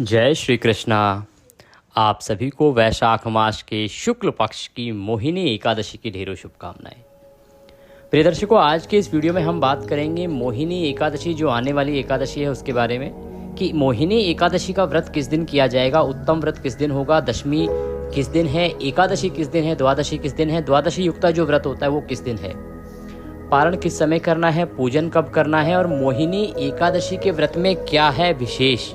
जय श्री कृष्णा। आप सभी को वैशाख मास के शुक्ल पक्ष की मोहिनी एकादशी की ढेरों शुभकामनाएं। प्रिय दर्शकों, आज के इस वीडियो में हम बात करेंगे मोहिनी एकादशी, जो आने वाली एकादशी है उसके बारे में, कि मोहिनी एकादशी का व्रत किस दिन किया जाएगा, उत्तम व्रत किस दिन होगा, दशमी किस दिन है, एकादशी किस दिन है, द्वादशी किस दिन है, द्वादशी युक्ता जो व्रत होता है वो किस दिन है, पारण किस समय करना है, पूजन कब करना है, और मोहिनी एकादशी के व्रत में क्या है विशेष,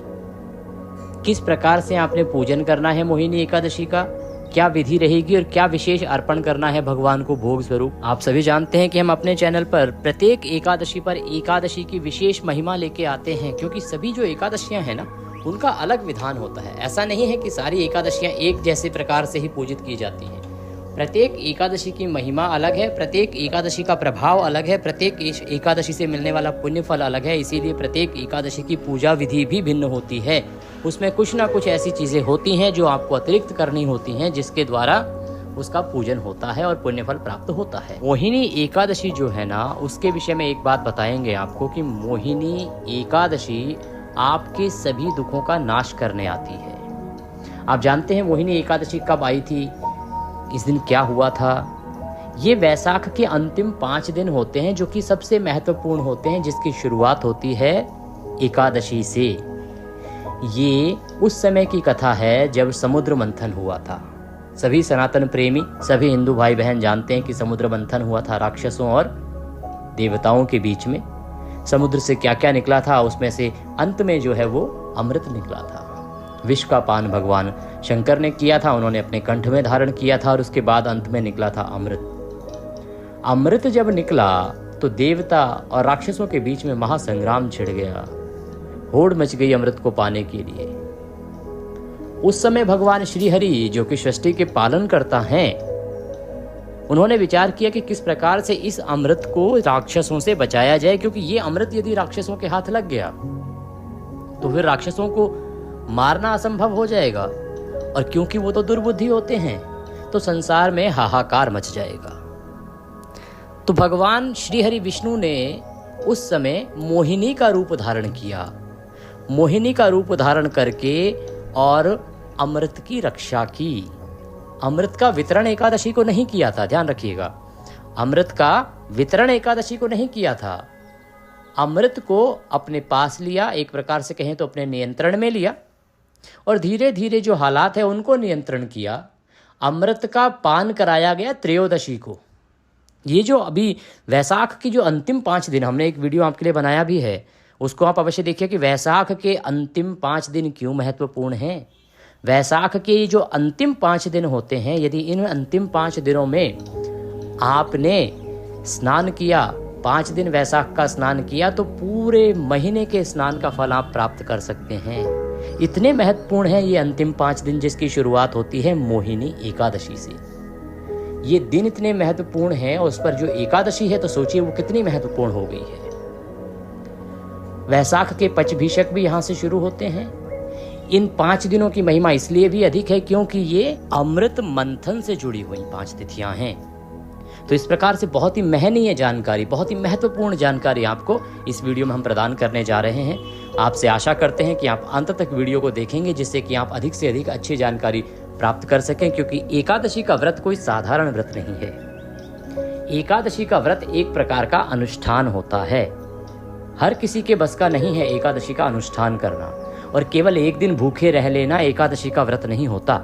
किस प्रकार से आपने पूजन करना है मोहिनी एकादशी का, क्या विधि रहेगी और क्या विशेष अर्पण करना है भगवान को भोग स्वरूप। आप सभी जानते हैं कि हम अपने चैनल पर प्रत्येक एकादशी पर एकादशी की विशेष महिमा लेके आते हैं, क्योंकि सभी जो एकादशियां हैं ना, उनका अलग विधान होता है। ऐसा नहीं है कि सारी एकादशियां एक जैसे प्रकार से ही पूजित की जाती हैं। प्रत्येक एकादशी की महिमा अलग है, प्रत्येक एकादशी का प्रभाव अलग है, प्रत्येक एकादशी से मिलने वाला पुण्य फल अलग है। इसीलिए प्रत्येक एकादशी की पूजा विधि भी भिन्न होती है। उसमें कुछ ना कुछ ऐसी चीज़ें होती हैं जो आपको अतिरिक्त करनी होती हैं, जिसके द्वारा उसका पूजन होता है और पुण्य फल प्राप्त होता है। मोहिनी एकादशी जो है ना, उसके विषय में एक बात बताएंगे आपको कि मोहिनी एकादशी आपके सभी दुखों का नाश करने आती है। आप जानते हैं मोहिनी एकादशी कब आई थी, इस दिन क्या हुआ था। ये वैशाख के अंतिम 5 दिन होते हैं, जो कि सबसे महत्वपूर्ण होते हैं, जिसकी शुरुआत होती है एकादशी से। ये उस समय की कथा है जब समुद्र मंथन हुआ था। सभी सनातन प्रेमी, सभी हिंदू भाई बहन जानते हैं कि समुद्र मंथन हुआ था राक्षसों और देवताओं के बीच में। समुद्र से क्या क्या निकला था, उसमें से अंत में जो है वो अमृत निकला था। विष का पान भगवान शंकर ने किया था, उन्होंने अपने कंठ में धारण किया था, और उसके बाद अंत में निकला था अमृत। अमृत जब निकला तो देवता और राक्षसों के बीच में महासंग्राम छिड़ गया, होड़ मच गई अमृत को पाने के लिए। उस समय भगवान श्री हरि, जो कि सृष्टि के पालन करता हैं, उन्होंने विचार किया कि किस प्रकार से इस अमृत को राक्षसों से बचाया जाए, क्योंकि ये अमृत यदि राक्षसों के हाथ लग गया तो फिर राक्षसों को मारना असंभव हो जाएगा, और क्योंकि वो तो दुर्बुद्धि होते हैं तो संसार में हाहाकार मच जाएगा। तो भगवान श्री हरि विष्णु ने उस समय मोहिनी का रूप धारण किया। मोहिनी का रूप धारण करके और अमृत की रक्षा की। अमृत का वितरण एकादशी को नहीं किया था, ध्यान रखिएगा। अमृत का वितरण एकादशी को नहीं किया था। अमृत को अपने पास लिया, एक प्रकार से कहें तो अपने नियंत्रण में लिया, और धीरे धीरे जो हालात है उनको नियंत्रण किया। अमृत का पान कराया गया त्रयोदशी को। ये जो अभी वैशाख की जो अंतिम 5 दिन, हमने एक वीडियो आपके लिए बनाया भी है, उसको आप अवश्य देखिए कि वैशाख के अंतिम 5 दिन क्यों महत्वपूर्ण हैं। वैशाख के जो अंतिम 5 दिन होते हैं, यदि इन अंतिम 5 दिनों में आपने स्नान किया, 5 दिन वैशाख का स्नान किया, तो पूरे महीने के स्नान का फल आप प्राप्त कर सकते हैं। इतने महत्वपूर्ण है ये अंतिम 5 दिन, जिसकी शुरुआत होती है मोहिनी एकादशी से। ये दिन इतने महत्वपूर्ण हैं, और उस पर जो एकादशी है तो सोचिए वो कितनी महत्वपूर्ण हो गई है। वैशाख के पचभीषक भी यहाँ से शुरू होते हैं। इन 5 दिनों की महिमा इसलिए भी अधिक है क्योंकि ये अमृत मंथन से जुड़ी हुई 5 तिथियां हैं। तो इस प्रकार से बहुत ही महनीय जानकारी, बहुत ही महत्वपूर्ण जानकारी आपको इस वीडियो में हम प्रदान करने जा रहे हैं। आपसे आशा करते हैं कि आप अंत तक वीडियो को देखेंगे, जिससे कि आप अधिक से अधिक अच्छी जानकारी प्राप्त कर सकें, क्योंकि एकादशी का व्रत कोई साधारण व्रत नहीं है। एकादशी का व्रत एक प्रकार का अनुष्ठान होता है। हर किसी के बस का नहीं है एकादशी का अनुष्ठान करना, और केवल एक दिन भूखे रह लेना एकादशी का व्रत नहीं होता।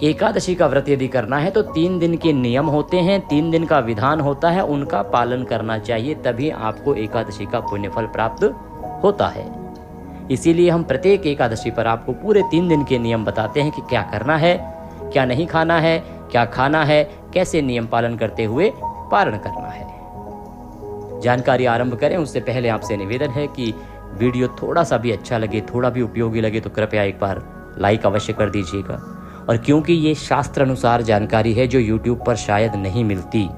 एकादशी का व्रत यदि करना है तो 3 दिन के नियम होते हैं, 3 दिन का विधान होता है, उनका पालन करना चाहिए, तभी आपको एकादशी का पुण्यफल प्राप्त होता है। इसीलिए हम प्रत्येक एकादशी पर आपको पूरे 3 दिन के नियम बताते हैं कि क्या करना है, क्या नहीं खाना है, क्या खाना है, कैसे नियम पालन करते हुए पारण करना है। जानकारी आरंभ करें उससे पहले आपसे निवेदन है कि वीडियो थोड़ा सा भी अच्छा लगे, थोड़ा भी उपयोगी लगे तो कृपया एक बार लाइक अवश्य कर दीजिएगा। और क्योंकि ये शास्त्र अनुसार जानकारी है जो YouTube पर शायद नहीं मिलती,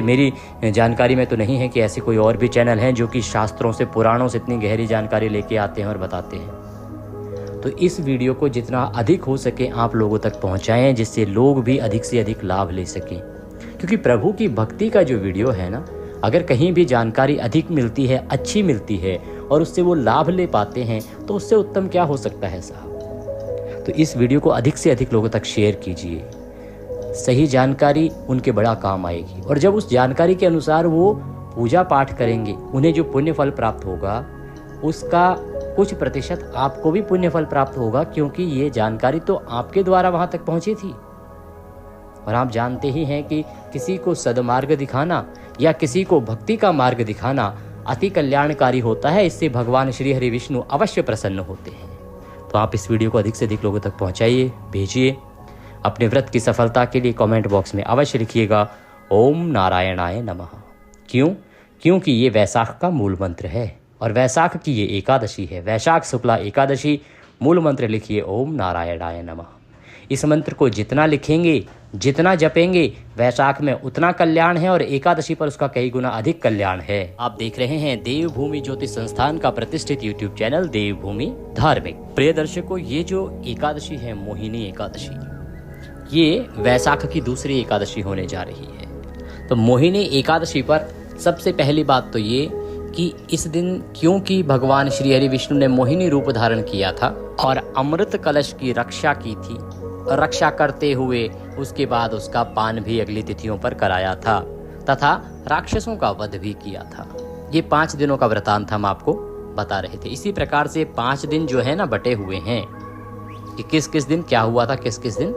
मेरी जानकारी में तो नहीं है कि ऐसे कोई और भी चैनल हैं जो कि शास्त्रों से, पुराणों से इतनी गहरी जानकारी लेके आते हैं और बताते हैं। तो इस वीडियो को जितना अधिक हो सके आप लोगों तक पहुंचाएं, जिससे लोग भी अधिक से अधिक लाभ ले सकें। क्योंकि प्रभु की भक्ति का जो वीडियो है ना, अगर कहीं भी जानकारी अधिक मिलती है, अच्छी मिलती है और उससे वो लाभ ले पाते हैं तो उससे उत्तम क्या हो सकता है साहब। तो इस वीडियो को अधिक से अधिक लोगों तक शेयर कीजिए। सही जानकारी उनके बड़ा काम आएगी और जब उस जानकारी के अनुसार वो पूजा पाठ करेंगे, उन्हें जो पुण्य फल प्राप्त होगा उसका कुछ प्रतिशत आपको भी पुण्य फल प्राप्त होगा, क्योंकि ये जानकारी तो आपके द्वारा वहां तक पहुंची थी। और आप जानते ही हैं कि किसी को सद्मार्ग दिखाना या किसी को भक्ति का मार्ग दिखाना अति कल्याणकारी होता है। इससे भगवान श्री हरि विष्णु अवश्य प्रसन्न होते हैं। तो आप इस वीडियो को अधिक से अधिक लोगों तक पहुंचाइए, भेजिए। अपने व्रत की सफलता के लिए कमेंट बॉक्स में अवश्य लिखिएगा ओम नारायणाय नमः। क्यों? क्योंकि ये वैशाख का मूल मंत्र है और वैशाख की ये एकादशी है। वैशाख शुक्ला एकादशी, मूल मंत्र लिखिए ओम नारायणाय नमः। इस मंत्र को जितना लिखेंगे, जितना जपेंगे, वैशाख में उतना कल्याण है और एकादशी पर उसका कई गुना अधिक कल्याण है। आप देख रहे हैं देवभूमि ज्योतिष संस्थान का प्रतिष्ठित यूट्यूब चैनल देवभूमि धार्मिक। प्रिय दर्शकों, ये जो एकादशी है, मोहिनी एकादशी, ये वैशाख की दूसरी एकादशी होने जा रही है। तो मोहिनी एकादशी पर सबसे पहली बात तो ये कि इस दिन क्योंकि भगवान श्री हरि विष्णु ने मोहिनी रूप धारण किया था और अमृत कलश की रक्षा की थी, रक्षा करते हुए उसके बाद उसका पान भी अगली तिथियों पर कराया था तथा राक्षसों का वध भी किया था। ये 5 दिनों का वृतांत हम आपको बता रहे थे। इसी प्रकार से 5 दिन जो है ना बटे हुए हैं कि किस किस दिन क्या हुआ था, किस किस दिन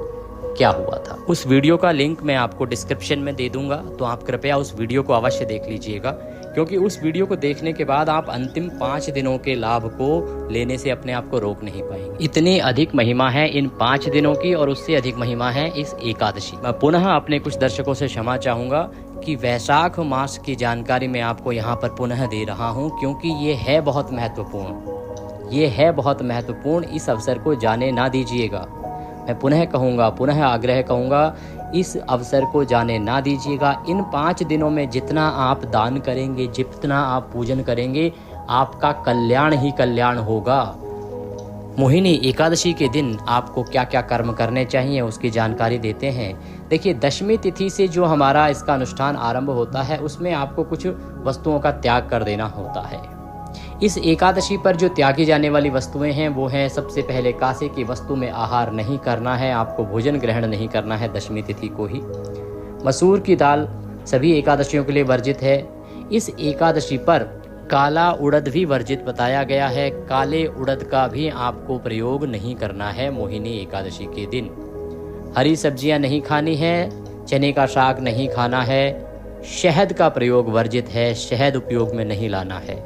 क्या हुआ था। उस वीडियो का लिंक मैं आपको डिस्क्रिप्शन में दे दूंगा, तो आप कृपया उस वीडियो को अवश्य देख लीजिएगा, क्योंकि उस वीडियो को देखने के बाद आप अंतिम 5 दिनों के लाभ को लेने से अपने आप को रोक नहीं पाएंगे। इतनी अधिक महिमा है इन 5 दिनों की और उससे अधिक महिमा है इस एकादशी। मैं पुनः अपने कुछ दर्शकों से क्षमा चाहूंगा कि वैशाख मास की जानकारी मैं आपको यहाँ पर पुनः दे रहा हूँ, क्योंकि ये है बहुत महत्वपूर्ण। ये है बहुत महत्वपूर्ण। इस अवसर को जाने ना दीजिएगा। मैं पुनः कहूँगा, पुनः आग्रह कहूँगा, इस अवसर को जाने ना दीजिएगा। इन 5 दिनों में जितना आप दान करेंगे, जितना आप पूजन करेंगे, आपका कल्याण ही कल्याण होगा। मोहिनी एकादशी के दिन आपको क्या क्या कर्म करने चाहिए उसकी जानकारी देते हैं। देखिए, दशमी तिथि से जो हमारा इसका अनुष्ठान आरंभ होता है उसमें आपको कुछ वस्तुओं का त्याग कर देना होता है। इस एकादशी पर जो त्यागी जाने वाली वस्तुएं हैं वो हैं, सबसे पहले कासे की वस्तु में आहार नहीं करना है, आपको भोजन ग्रहण नहीं करना है दशमी तिथि को ही। मसूर की दाल सभी एकादशियों के लिए वर्जित है। इस एकादशी पर काला उड़द भी वर्जित बताया गया है। काले उड़द का भी आपको प्रयोग नहीं करना है मोहिनी एकादशी के दिन। हरी सब्जियां नहीं खानी है, चने का साग नहीं खाना है, शहद का प्रयोग वर्जित है, शहद उपयोग में नहीं लाना है।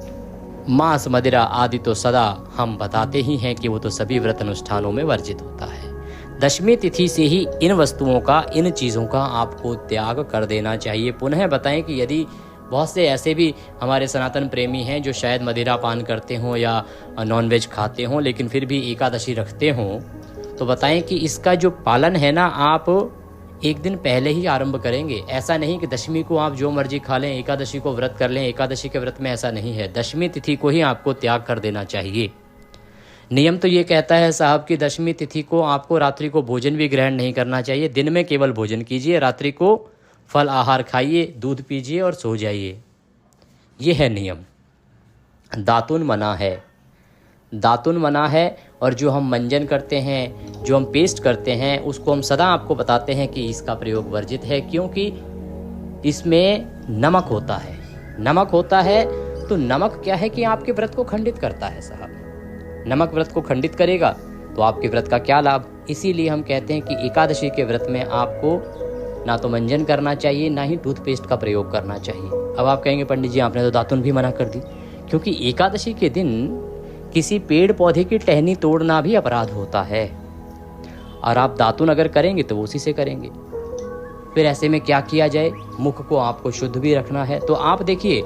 मांस मदिरा आदि तो सदा हम बताते ही हैं कि वो तो सभी व्रत अनुष्ठानों में वर्जित होता है। दशमी तिथि से ही इन वस्तुओं का, इन चीज़ों का आपको त्याग कर देना चाहिए। पुनः बताएं कि यदि बहुत से ऐसे भी हमारे सनातन प्रेमी हैं जो शायद मदिरा पान करते हों या नॉनवेज खाते हों लेकिन फिर भी एकादशी रखते हों, तो बताएं कि इसका जो पालन है ना, आप एक दिन पहले ही आरंभ करेंगे। ऐसा नहीं कि दशमी को आप जो मर्जी खा लें, एकादशी को व्रत कर लें। एकादशी के व्रत में ऐसा नहीं है। दशमी तिथि को ही आपको त्याग कर देना चाहिए। नियम तो ये कहता है साहब कि दशमी तिथि को आपको रात्रि को भोजन भी ग्रहण नहीं करना चाहिए। दिन में केवल भोजन कीजिए, रात्रि को फल आहार खाइए, दूध पीजिए और सो जाइए। ये है नियम। दातुन मना है, दातुन मना है। और जो हम मंजन करते हैं, जो हम पेस्ट करते हैं, उसको हम सदा आपको बताते हैं कि इसका प्रयोग वर्जित है, क्योंकि इसमें नमक होता है। नमक होता है तो नमक क्या है कि आपके व्रत को खंडित करता है साहब। नमक व्रत को खंडित करेगा तो आपके व्रत का क्या लाभ। इसीलिए हम कहते हैं कि एकादशी के व्रत में आपको ना तो मंजन करना चाहिए, ना ही टूथपेस्ट का प्रयोग करना चाहिए। अब आप कहेंगे पंडित जी आपने तो दातुन भी मना कर दी, क्योंकि एकादशी के दिन किसी पेड़ पौधे की टहनी तोड़ना भी अपराध होता है और आप दातुन अगर करेंगे तो वो उसी से करेंगे। फिर ऐसे में क्या किया जाए। मुख को आपको शुद्ध भी रखना है, तो आप देखिए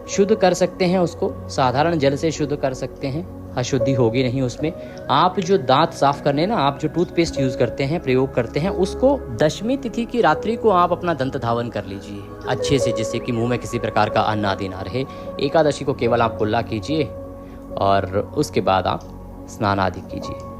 शुद्ध कर सकते हैं उसको, साधारण जल से शुद्ध कर सकते हैं, अशुद्धि होगी नहीं उसमें। आप जो दांत साफ करने ना, आप जो टूथपेस्ट यूज करते हैं, प्रयोग करते हैं, उसको दशमी तिथि की रात्रि को आप अपना दंत धावन कर लीजिए अच्छे से, जिससे कि मुंह में किसी प्रकार का अन्न आदि ना रहे। एकादशी को केवल आप कुल्ला कीजिए और उसके बाद आप स्नान आदि कीजिए।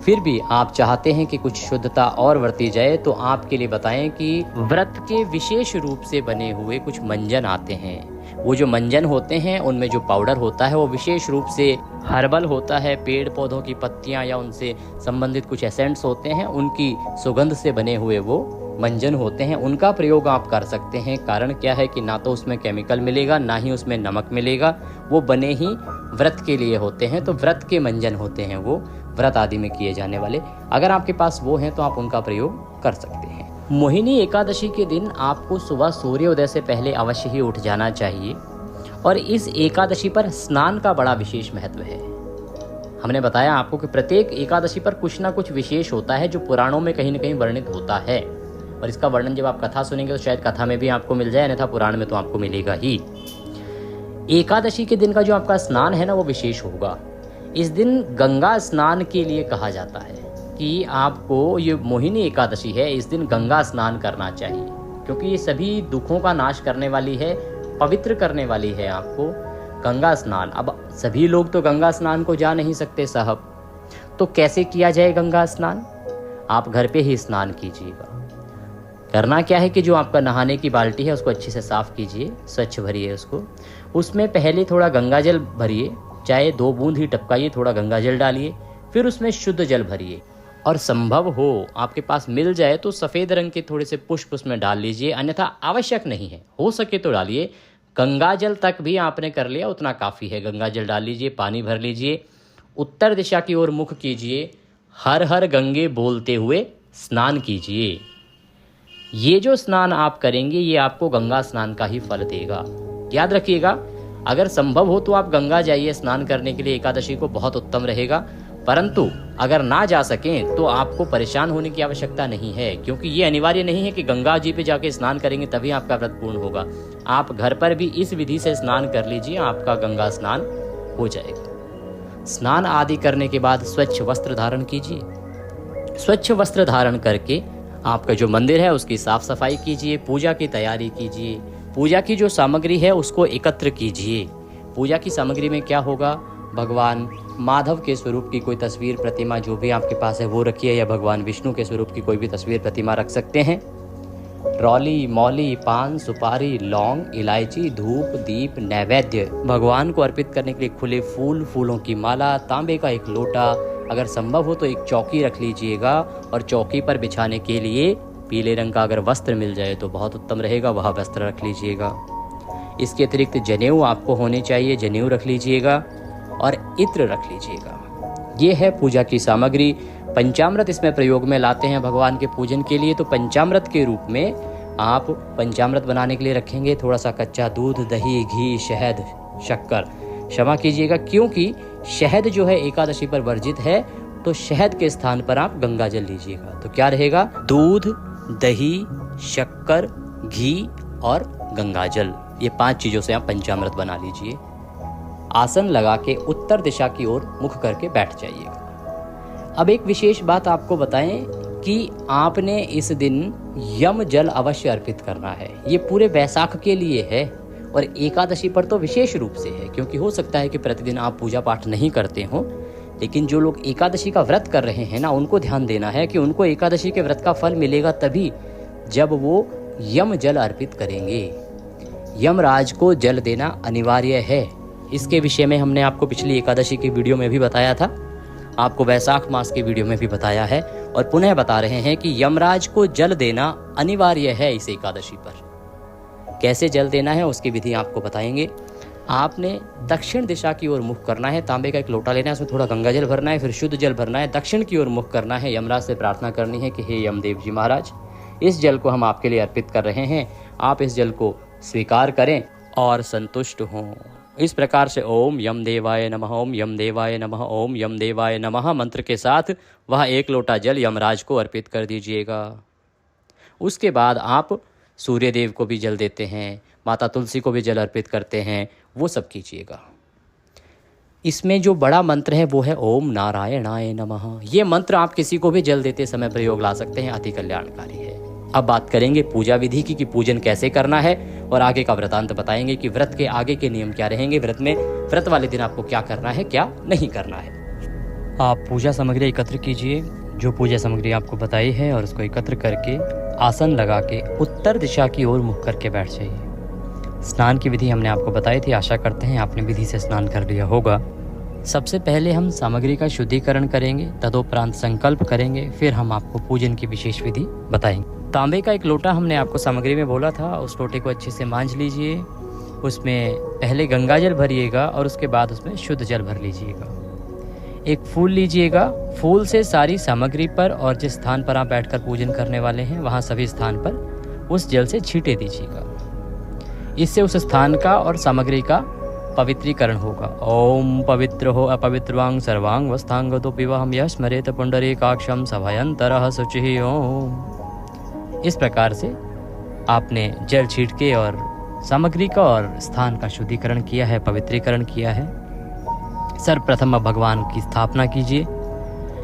फिर भी आप चाहते हैं कि कुछ शुद्धता और बरती जाए, तो आपके लिए बताएं कि व्रत के विशेष रूप से बने हुए कुछ मंजन आते हैं। वो जो मंजन होते हैं उनमें जो पाउडर होता है वो विशेष रूप से हर्बल होता है, पेड़ पौधों की पत्तियां या उनसे संबंधित कुछ एसेंट्स होते हैं, उनकी सुगंध से बने हुए वो मंजन होते हैं। उनका प्रयोग आप कर सकते हैं। कारण क्या है कि ना तो उसमें केमिकल मिलेगा, ना ही उसमें नमक मिलेगा, वो बने ही व्रत के लिए होते हैं। तो व्रत के मंजन होते हैं वो, व्रत आदि में किए जाने वाले। अगर आपके पास वो हैं तो आप उनका प्रयोग कर सकते हैं। मोहिनी एकादशी के दिन आपको सुबह सूर्योदय से पहले अवश्य ही उठ जाना चाहिए। और इस एकादशी पर स्नान का बड़ा विशेष महत्व है। हमने बताया आपको कि प्रत्येक एकादशी पर कुछ ना कुछ विशेष होता है जो पुराणों में कहीं न कहीं वर्णित होता है। और इसका वर्णन जब आप कथा सुनेंगे तो शायद कथा में भी आपको मिल जाए, अन्यथा पुराण में तो आपको मिलेगा ही। एकादशी के दिन का जो आपका स्नान है ना, वो विशेष होगा। इस दिन गंगा स्नान के लिए कहा जाता है कि आपको, ये मोहिनी एकादशी है, इस दिन गंगा स्नान करना चाहिए, क्योंकि ये सभी दुखों का नाश करने वाली है, पवित्र करने वाली है आपको गंगा स्नान। अब सभी लोग तो गंगा स्नान को जा नहीं सकते साहब, तो कैसे किया जाए गंगा स्नान? आप घर पे ही स्नान कीजिएगा। करना क्या है कि जो आपका नहाने की बाल्टी है उसको अच्छे से साफ कीजिए, स्वच्छ भरिए उसको। उसमें पहले थोड़ा गंगा जल भरिए, चाहे 2 बूंद ही टपकाइए, थोड़ा गंगा जल डालिए, फिर उसमें शुद्ध जल भरिए। और संभव हो आपके पास मिल जाए तो सफ़ेद रंग के थोड़े से पुष्प उसमें डाल लीजिए, अन्यथा आवश्यक नहीं है। हो सके तो डालिए। गंगा जल तक भी आपने कर लिया उतना काफ़ी है। गंगा जल डाल लीजिए, पानी भर लीजिए, उत्तर दिशा की ओर मुख कीजिए, हर हर गंगे बोलते हुए स्नान कीजिए। ये जो स्नान आप करेंगे ये आपको गंगा स्नान का ही फल देगा। याद रखिएगा, अगर संभव हो तो आप गंगा जाइए स्नान करने के लिए एकादशी को, बहुत उत्तम रहेगा। परंतु अगर ना जा सकें तो आपको परेशान होने की आवश्यकता नहीं है, क्योंकि ये अनिवार्य नहीं है कि गंगा जी पे जाके स्नान करेंगे तभी आपका व्रत पूर्ण होगा। आप घर पर भी इस विधि से स्नान कर लीजिए, आपका गंगा स्नान हो जाएगा। स्नान आदि करने के बाद स्वच्छ वस्त्र धारण कीजिए। स्वच्छ वस्त्र धारण करके आपका जो मंदिर है उसकी साफ सफाई कीजिए, पूजा की तैयारी कीजिए। पूजा की जो सामग्री है उसको एकत्र कीजिए। पूजा की सामग्री में क्या होगा? भगवान माधव के स्वरूप की कोई तस्वीर, प्रतिमा जो भी आपके पास है वो रखिए, या भगवान विष्णु के स्वरूप की कोई भी तस्वीर, प्रतिमा रख सकते हैं। रौली, मौली, पान, सुपारी, लौंग, इलायची, धूप, दीप, नैवेद्य भगवान को अर्पित करने के लिए खुले फूल, फूलों की माला, तांबे का एक लोटा, अगर संभव हो तो एक चौकी रख लीजिएगा। और चौकी पर बिछाने के लिए पीले रंग का अगर वस्त्र मिल जाए तो बहुत उत्तम रहेगा, वह वस्त्र रख लीजिएगा। इसके अतिरिक्त जनेऊ आपको होने चाहिए, जनेऊ रख लीजिएगा। और इत्र रख लीजिएगा। ये है पूजा की सामग्री। पंचामृत इसमें प्रयोग में लाते हैं भगवान के पूजन के लिए, तो पंचामृत के रूप में आप पंचामृत बनाने के लिए रखेंगे थोड़ा सा कच्चा दूध, दही, घी, शहद, शक्कर। क्षमा कीजिएगा, क्योंकि शहद जो है एकादशी पर वर्जित है, तो शहद के स्थान पर आप गंगा जल लीजिएगा। तो क्या रहेगा? दूध, दही, शक्कर, घी और गंगा जल, ये 5 चीज़ों से आप पंचामृत बना लीजिए। आसन लगा के उत्तर दिशा की ओर मुख करके बैठ जाइएगा। अब एक विशेष बात आपको बताएं कि आपने इस दिन यम जल अवश्य अर्पित करना है। ये पूरे वैशाख के लिए है और एकादशी पर तो विशेष रूप से है, क्योंकि हो सकता है कि प्रतिदिन आप पूजा पाठ नहीं करते हो, लेकिन जो लोग एकादशी का व्रत कर रहे हैं ना, उनको ध्यान देना है कि उनको एकादशी के व्रत का फल मिलेगा तभी जब वो यम जल अर्पित करेंगे। यमराज को जल देना अनिवार्य है। इसके विषय में हमने आपको पिछली एकादशी की वीडियो में भी बताया था, आपको वैशाख मास की वीडियो में भी बताया है, और पुनः बता रहे हैं कि यमराज को जल देना अनिवार्य है इस एकादशी पर। कैसे जल देना है उसकी विधि आपको बताएंगे। आपने दक्षिण दिशा की ओर मुख करना है, तांबे का एक लोटा लेना है, उसमें थोड़ा गंगा जल भरना है, फिर शुद्ध जल भरना है, दक्षिण की ओर मुख करना है। यमराज से प्रार्थना करनी है कि हे यमदेव जी महाराज, इस जल को हम आपके लिए अर्पित कर रहे हैं, आप इस जल को स्वीकार करें और संतुष्ट हों। इस प्रकार से ओम यम देवाय नमः, ओम यम देवाय नमः, ओम यम देवाय नमः मंत्र के साथ वह 1 लोटा जल यमराज को अर्पित कर दीजिएगा। उसके बाद आप सूर्य देव को भी जल देते हैं, माता तुलसी को भी जल अर्पित करते हैं, वो सब कीजिएगा। इसमें जो बड़ा मंत्र है वो है ओम नारायणाय नमः। ये मंत्र आप किसी को भी जल देते समय प्रयोग ला सकते हैं, अति कल्याणकारी है। अब बात करेंगे पूजा विधि की कि पूजन कैसे करना है, और आगे का व्रतांत बताएंगे कि व्रत के आगे के नियम क्या रहेंगे, व्रत में व्रत वाले दिन आपको क्या करना है, क्या नहीं करना है। आप पूजा सामग्री एकत्र कीजिए, जो पूजा सामग्री आपको बताई है, और उसको एकत्र करके आसन लगा के उत्तर दिशा की ओर मुख करके बैठ जाइए। स्नान की विधि हमने आपको बताई थी, आशा करते हैं आपने विधि से स्नान कर लिया होगा। सबसे पहले हम सामग्री का शुद्धिकरण करेंगे, तदोपरांत संकल्प करेंगे, फिर हम आपको पूजन की विशेष विधि बताएंगे। तांबे का एक लोटा हमने आपको सामग्री में बोला था, उस लोटे को अच्छे से मांझ लीजिए। उसमें पहले गंगा जल भरिएगा और उसके बाद उसमें शुद्ध जल भर लीजिएगा। एक फूल लीजिएगा, फूल से सारी सामग्री पर और जिस स्थान पर आप बैठकर पूजन करने वाले हैं वहाँ सभी स्थान पर उस जल से छींटे दीजिएगा। इससे उस स्थान का और सामग्री का पवित्रीकरण होगा। ओम पवित्र हो अपवित्रवांग सर्वांग वस्थांग तो पिवाहम यह स्मरेत पुंडरीकाक्षम सभयंतरः शुचिः ओम। इस प्रकार से आपने जल छींट के और सामग्री का और स्थान का शुद्धिकरण किया है, पवित्रीकरण किया है। सर्वप्रथम भगवान की स्थापना कीजिए।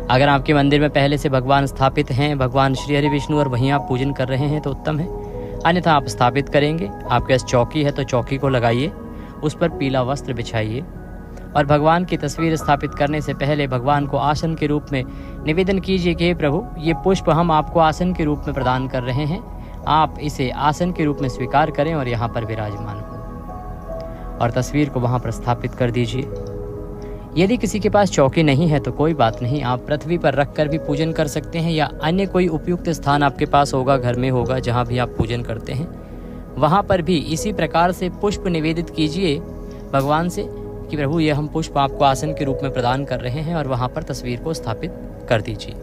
अगर आपके मंदिर में पहले से भगवान स्थापित हैं, भगवान श्री हरि विष्णु, और वहीं आप पूजन कर रहे हैं तो उत्तम है, अन्यथा आप स्थापित करेंगे। आपके पास चौकी है तो चौकी को लगाइए, उस पर पीला वस्त्र बिछाइए और भगवान की तस्वीर स्थापित करने से पहले भगवान को आसन के रूप में निवेदन कीजिए कि हे प्रभु, ये पुष्प हम आपको आसन के रूप में प्रदान कर रहे हैं, आप इसे आसन के रूप में स्वीकार करें और यहाँ पर विराजमान हो, और तस्वीर को वहाँ पर स्थापित कर दीजिए। यदि किसी के पास चौकी नहीं है तो कोई बात नहीं, आप पृथ्वी पर रखकर भी पूजन कर सकते हैं, या अन्य कोई उपयुक्त स्थान आपके पास होगा, घर में होगा, जहाँ भी आप पूजन करते हैं वहाँ पर भी इसी प्रकार से पुष्प निवेदित कीजिए भगवान से कि प्रभु ये हम पुष्प आपको आसन के रूप में प्रदान कर रहे हैं, और वहाँ पर तस्वीर को स्थापित कर दीजिए।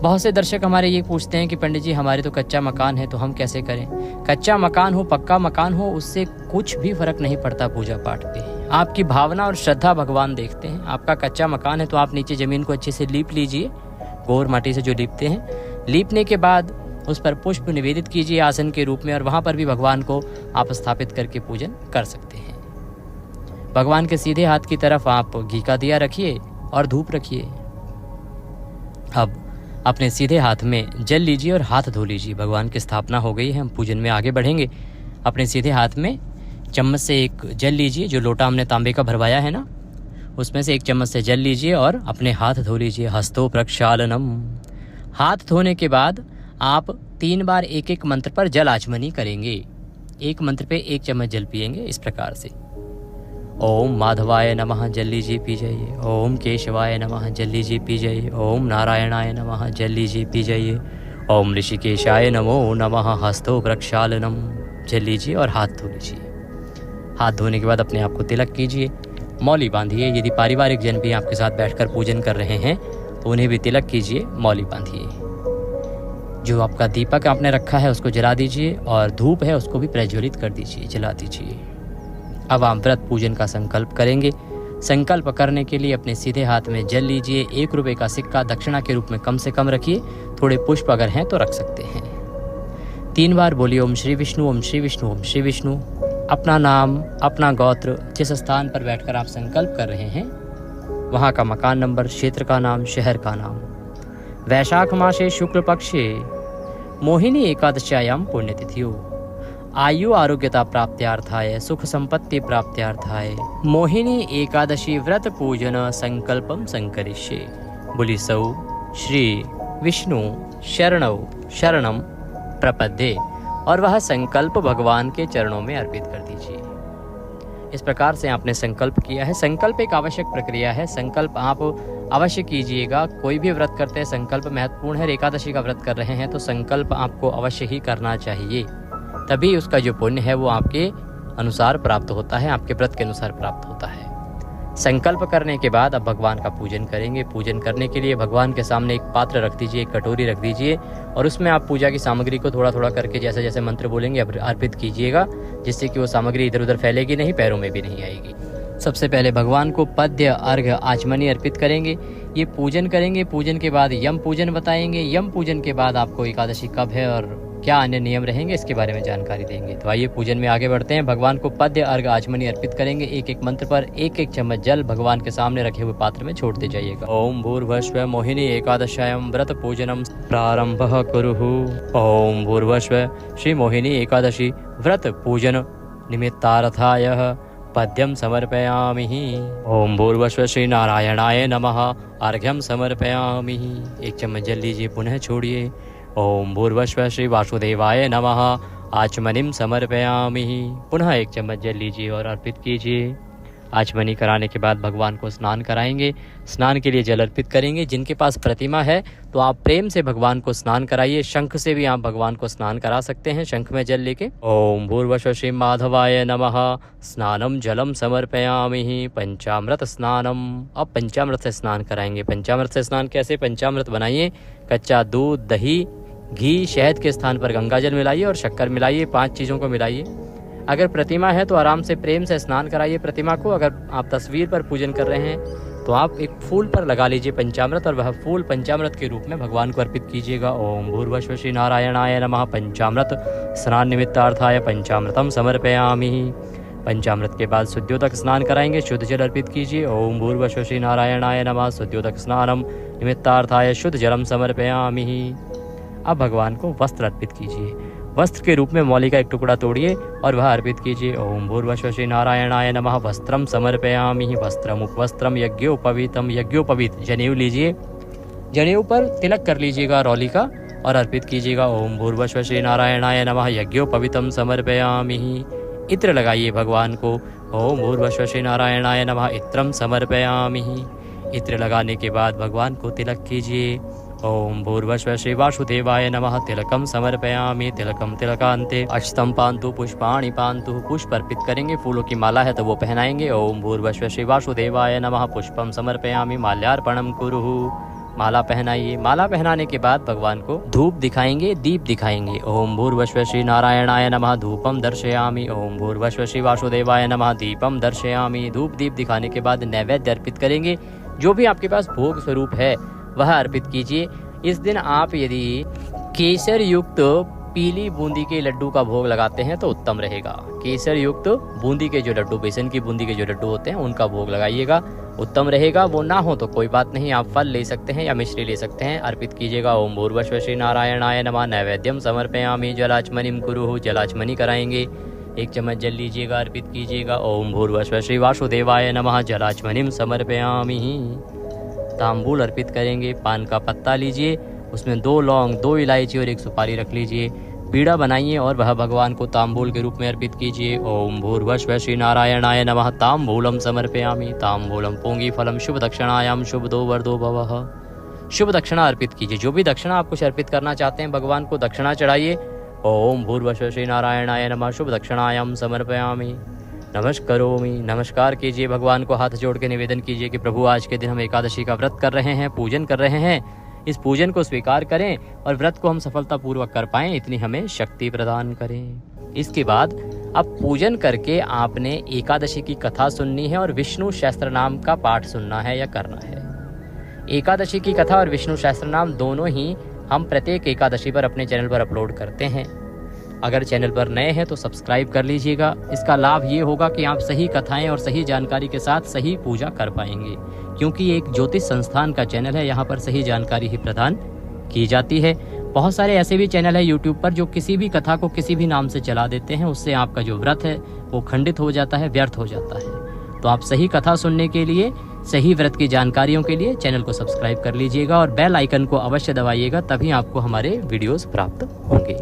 बहुत से दर्शक हमारे ये पूछते हैं कि पंडित जी हमारे तो कच्चा मकान है तो हम कैसे करें। कच्चा मकान हो पक्का मकान हो, उससे कुछ भी फर्क नहीं पड़ता पूजा पाठ पे। आपकी भावना और श्रद्धा भगवान देखते हैं। आपका कच्चा मकान है तो आप नीचे ज़मीन को अच्छे से लीप लीजिए, गोर माटी से जो लीपते हैं। लीपने के बाद उस पर पुष्प निवेदित कीजिए आसन के रूप में, और वहाँ पर भी भगवान को आप स्थापित करके पूजन कर सकते हैं। भगवान के सीधे हाथ की तरफ आप घी का दिया रखिए और धूप रखिए। अब अपने सीधे हाथ में जल लीजिए और हाथ धो लीजिए। भगवान की स्थापना हो गई है, हम पूजन में आगे बढ़ेंगे। अपने सीधे हाथ में चम्मच से एक जल लीजिए, जो लोटा हमने तांबे का भरवाया है ना, उसमें से एक चम्मच से जल लीजिए और अपने हाथ धो लीजिए। हस्तो प्रक्षालनम। हाथ धोने के बाद आप 3 बार एक एक मंत्र पर जल आचमनी करेंगे। एक मंत्र पे 1 चम्मच जल पिएंगे इस प्रकार से। ओम माधवाय नमः, जल लीजिए पी जाइए। ओम केशवाय नमः, जल लीजिए पी जाइए। ओम नारायणाय नमः, जल लीजिए पी जाइए। ओम ऋषिकेशाय नमो नमः, हस्तो प्रक्षालनम। जल लीजिए और हाथ धो लीजिए। हाथ धोने के बाद अपने आप को तिलक कीजिए, मौली बांधिए। यदि पारिवारिक जन भी आपके साथ बैठकर पूजन कर रहे हैं तो उन्हें भी तिलक कीजिए, मौली बांधिए। जो आपका दीपक आपने रखा है उसको जला दीजिए, और धूप है उसको भी प्रज्वलित कर दीजिए, जला दीजिए। अब आप व्रत पूजन का संकल्प करेंगे। संकल्प करने के लिए अपने सीधे हाथ में जल लीजिए। 1 रुपये का सिक्का दक्षिणा के रूप में कम से कम रखिए, थोड़े पुष्प अगर हैं तो रख सकते हैं। 3 बार बोलिए ओम श्री विष्णु, ओम श्री विष्णु, ओम श्री विष्णु। अपना नाम, अपना गोत्र, जिस स्थान पर बैठकर आप संकल्प कर रहे हैं वहाँ का मकान नंबर, क्षेत्र का नाम, शहर का नाम। वैशाख मासे शुक्ल पक्षे मोहिनी एकादश्यायां पुण्यतिथियो आयु आरोग्यता प्राप्त्यार्थाय सुख संपत्ति प्राप्त्यार्थाय मोहिनी एकादशी व्रत पूजन संकल्पम संकरिष्ये। बोली सौ श्री विष्णु शरणौ शरणम प्रपद्ये, और वह संकल्प भगवान के चरणों में अर्पित कर दीजिए। इस प्रकार से आपने संकल्प किया है। संकल्प एक आवश्यक प्रक्रिया है, संकल्प आप अवश्य कीजिएगा। कोई भी व्रत करते हैं संकल्प महत्वपूर्ण है। एकादशी का व्रत कर रहे हैं तो संकल्प आपको अवश्य ही करना चाहिए, तभी उसका जो पुण्य है वो आपके अनुसार प्राप्त होता है, आपके व्रत के अनुसार प्राप्त होता है। संकल्प करने के बाद अब भगवान का पूजन करेंगे। पूजन करने के लिए भगवान के सामने एक पात्र रख दीजिए, एक कटोरी रख दीजिए, और उसमें आप पूजा की सामग्री को थोड़ा थोड़ा करके जैसे जैसे मंत्र बोलेंगे अर्पित कीजिएगा, जिससे कि वो सामग्री इधर उधर फैलेगी नहीं, पैरों में भी नहीं आएगी। सबसे पहले भगवान को पद्य, अर्घ्य, आचमनी अर्पित करेंगे। ये पूजन करेंगे। पूजन के बाद यम पूजन बताएंगे। यम पूजन के बाद आपको एकादशी कब है और क्या अन्य नियम रहेंगे इसके बारे में जानकारी देंगे। तो आइए पूजन में आगे बढ़ते हैं। भगवान को पद्य, अर्घ्य, आचमनी अर्पित करेंगे। एक एक मंत्र पर 1-1 चम्मच जल भगवान के सामने रखे हुए पात्र में छोड़ते जाइएगा। ओम भूर्भुवस्सुः मोहिनी एकादश्यायां व्रत पूजनम प्रारंभः कुरुः। ओम भूर्भुवस्सुः श्री मोहिनी एकादशी व्रत पूजन निमित्तार्थाय पद्यम समर्पयामि। ओम भूर्भुवः श्री नारायणाय नमः। अर्घ्यम समर्पयामि। एक चम्मच जल लीजिए, पुनः छोड़िए। ओम भूर्भुवः श्री वासुदेवाय नमः। आचमनीम समर्पयामि। पुनः एक चम्मच जल लीजिए और अर्पित कीजिए। आचमनी कराने के बाद भगवान को स्नान कराएंगे। स्नान के लिए जल अर्पित करेंगे। जिनके पास प्रतिमा है तो आप प्रेम से भगवान को स्नान कराइए। शंख से भी आप भगवान को स्नान करा सकते हैं, शंख में जल लेके। ओम भूर्भुवः श्री माधवाय नमः। स्नानम जलम समर्पयामि। पंचामृत स्नानम। अब पंचामृत से स्नान कराएंगे। पंचामृत से स्नान कैसे? पंचामृत बनाइए। कच्चा दूध, दही, घी, शहद के स्थान पर गंगाजल मिलाइए और शक्कर मिलाइए। 5 चीज़ों को मिलाइए। अगर प्रतिमा है तो आराम से प्रेम से स्नान कराइए प्रतिमा को। अगर आप तस्वीर पर पूजन कर रहे हैं तो आप एक फूल पर लगा लीजिए पंचामृत और वह फूल पंचामृत के रूप में भगवान को अर्पित कीजिएगा। ओम भूर्भुवः श्री नारायणाय नमः। पंचामृत स्नान निमित्तार्थाय पंचामृतम समर्पयामि। पंचामृत के बाद शुद्धियोदक स्नान कराएंगे। शुद्ध जल अर्पित कीजिए। ओम भूर्भुवः श्री नारायणाय नमः। शुद्धियोदक स्नानम निमित्तार्थाय शुद्ध जलम समर्पयामि। अब भगवान को वस्त्र अर्पित कीजिए। वस्त्र के रूप में मौली का एक टुकड़ा तोड़िए और वह अर्पित कीजिए। ओम भूर्भुवः श्री नारायणाय नमः। वस्त्रम समर्पयामि। वस्त्रम उपवस्त्रम यज्ञोपवीतम। यज्ञोपवीत जनेऊ लीजिए। जनेऊ पर तिलक कर लीजिएगा रौली का और अर्पित कीजिएगा। ओम भूर्भुवः श्री नारायणाय नमः। यज्ञोपवीतम समर्पयामि। इत्र लगाइए भगवान को। ओम भूर्भुवः श्री नारायणाय नमः। इत्रम समर्पयामि। इत्र लगाने के बाद भगवान को तिलक कीजिए। ओम भूर्भुवः श्री वासुदेवाय नमः। तिलकम समर्पयामि। तिलकम तिलकान्ते अक्षतम पान्तु पुष्पाणि पान्तु। पुष्प अर्पित करेंगे। फूलों की माला है तो वो पहनाएंगे। ओम भूर्भुवः श्री वासुदेवाय नमः। पुष्पम समर्पयामि। माल्यार्पणम कुरुहु। माला पहनाइए। माला पहनाने के बाद भगवान को धूप दिखाएंगे, दीप दिखाएंगे। ओम भूर्भुवः श्री नारायणाय नमः। धूपम दर्शयामि। ओम भूर्भुवः श्री वासुदेवाय नमः। दीपम दर्शयामि। धूप दीप दिखाने के बाद नैवेद्य अर्पित करेंगे। जो भी आपके पास भोग स्वरूप है वह अर्पित कीजिए। इस दिन आप यदि केसर युक्त पीली बूंदी के लड्डू का भोग लगाते हैं तो उत्तम रहेगा। केसर युक्त बूंदी के जो लड्डू, बेसन की बूंदी के जो लड्डू होते हैं उनका भोग लगाइएगा, उत्तम रहेगा। वो ना हो तो कोई बात नहीं, आप फल ले सकते हैं या मिश्री ले सकते हैं, अर्पित कीजिएगा। ओम भूर्भुवः श्री नारायणाय नमः। नैवेद्यम समर्पयामि। जलाचमनीम कुरुहु। जलाचमनी कराएंगे। 1 चम्मच जल लीजिएगा, अर्पित कीजिएगा। ओम भूर्भुवः श्री वासुदेवाय नमः। जलाचमनीम समर्पयामि। तांबूल अर्पित करेंगे। पान का पत्ता लीजिए, उसमें 2 लौंग, 2 इलायची और 1 सुपारी रख लीजिए। पीड़ा बनाइए और वह भगवान को तांबूल के रूप में अर्पित कीजिए। ओम भूर्भुवः श्री नारायणाय नमः। तांबूलम समर्पयामि। तांबूलम पूंगी फलम शुभ दक्षिणायाम शुभदो वरदो भवः। शुभ दक्षिणा अर्पित कीजिए। जो भी दक्षिणा आप कुछ अर्पित करना चाहते हैं भगवान को, दक्षिणा चढ़ाइए। ओम भूर्भुवः श्री नारायणाय नमः। शुभ दक्षिणायाम समर्पयामि। नमस्करोमि। नमस्कार कीजिए भगवान को, हाथ जोड़ के निवेदन कीजिए कि प्रभु आज के दिन हम एकादशी का व्रत कर रहे हैं, पूजन कर रहे हैं। इस पूजन को स्वीकार करें और व्रत को हम सफलतापूर्वक कर पाएं, इतनी हमें शक्ति प्रदान करें। इसके बाद अब पूजन करके आपने एकादशी की कथा सुननी है और विष्णु सहस्त्र नाम का पाठ सुनना है या करना है। एकादशी की कथा और विष्णु सहस्त्र नाम दोनों ही हम प्रत्येक एकादशी पर अपने चैनल पर अपलोड करते हैं। अगर चैनल पर नए हैं तो सब्सक्राइब कर लीजिएगा। इसका लाभ ये होगा कि आप सही कथाएं और सही जानकारी के साथ सही पूजा कर पाएंगे, क्योंकि ये एक ज्योतिष संस्थान का चैनल है। यहाँ पर सही जानकारी ही प्रदान की जाती है। बहुत सारे ऐसे भी चैनल है यूट्यूब पर जो किसी भी कथा को किसी भी नाम से चला देते हैं, उससे आपका जो व्रत है वो खंडित हो जाता है, व्यर्थ हो जाता है। तो आप सही कथा सुनने के लिए, सही व्रत की जानकारियों के लिए चैनल को सब्सक्राइब कर लीजिएगा और बेल आइकन को अवश्य दबाइएगा, तभी आपको हमारे वीडियोस प्राप्त होंगे।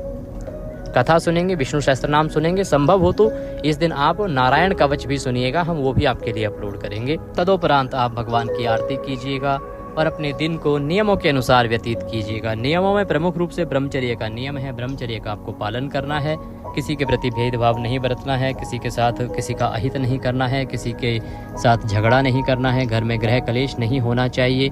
कथा सुनेंगे, विष्णु सहस्त्र नाम सुनेंगे, संभव हो तो इस दिन आप नारायण कवच भी सुनिएगा, हम वो भी आपके लिए अपलोड करेंगे। तदोपरांत आप भगवान की आरती कीजिएगा और अपने दिन को नियमों के अनुसार व्यतीत कीजिएगा। नियमों में प्रमुख रूप से ब्रह्मचर्य का नियम है। ब्रह्मचर्य का आपको पालन करना है। किसी के प्रति भेदभाव नहीं बरतना है, किसी के साथ किसी का अहित नहीं करना है, किसी के साथ झगड़ा नहीं करना है, घर में गृह कलेश नहीं होना चाहिए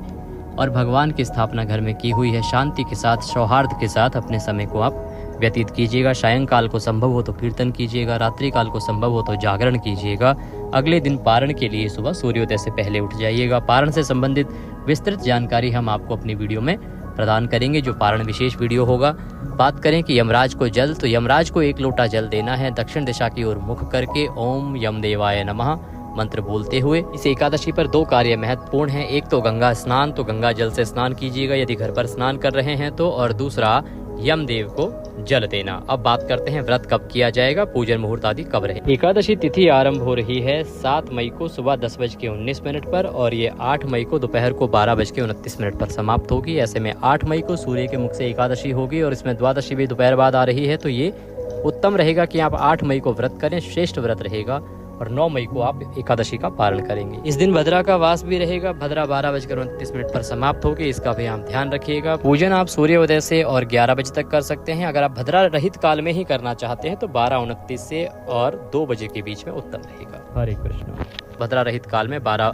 और भगवान की स्थापना घर में की हुई है। शांति के साथ, सौहार्द के साथ अपने समय को आप व्यतीत कीजिएगा। सायंकाल को संभव हो तो कीर्तन कीजिएगा, रात्रि काल को संभव हो तो जागरण कीजिएगा। अगले दिन पारण के लिए सुबह सूर्योदय से पहले उठ जाइएगा। पारण से संबंधित विस्तृत जानकारी हम आपको अपनी वीडियो में प्रदान करेंगे, जो पारण विशेष वीडियो होगा। बात करें कि यमराज को जल, तो यमराज को 1 लोटा जल देना है दक्षिण दिशा की ओर मुख करके ओम यमदेवाय नमः मंत्र बोलते हुए। इस एकादशी पर 2 कार्य महत्वपूर्ण हैं। एक तो गंगा स्नान, तो गंगा जल से स्नान कीजिएगा यदि घर पर स्नान कर रहे हैं तो, और दूसरा यमदेव को जल देना। अब बात करते हैं व्रत कब किया जाएगा, पूजन मुहूर्त आदि कब रहे। एकादशी तिथि आरंभ हो रही है 7 मई को सुबह 10:19 पर और ये 8 मई को दोपहर को 12:29 पर समाप्त होगी। ऐसे में 8 मई को सूर्य के मुख से एकादशी होगी और इसमें द्वादशी भी दोपहर बाद आ रही है, तो ये उत्तम रहेगा कि आप 8 मई को व्रत करें, श्रेष्ठ व्रत रहेगा। और 9 मई को आप एकादशी का पारण करेंगे। इस दिन भद्रा का वास भी रहेगा। भद्रा 12:29 पर समाप्त होगी, इसका भी आप ध्यान रखिएगा। पूजन आप सूर्योदय से और 11 बजे तक कर सकते हैं। अगर आप भद्रा रहित काल में ही करना चाहते हैं तो 12:29 से और 2 बजे के बीच में उत्तम रहेगा। हरे कृष्ण। भद्रा रहित काल में 12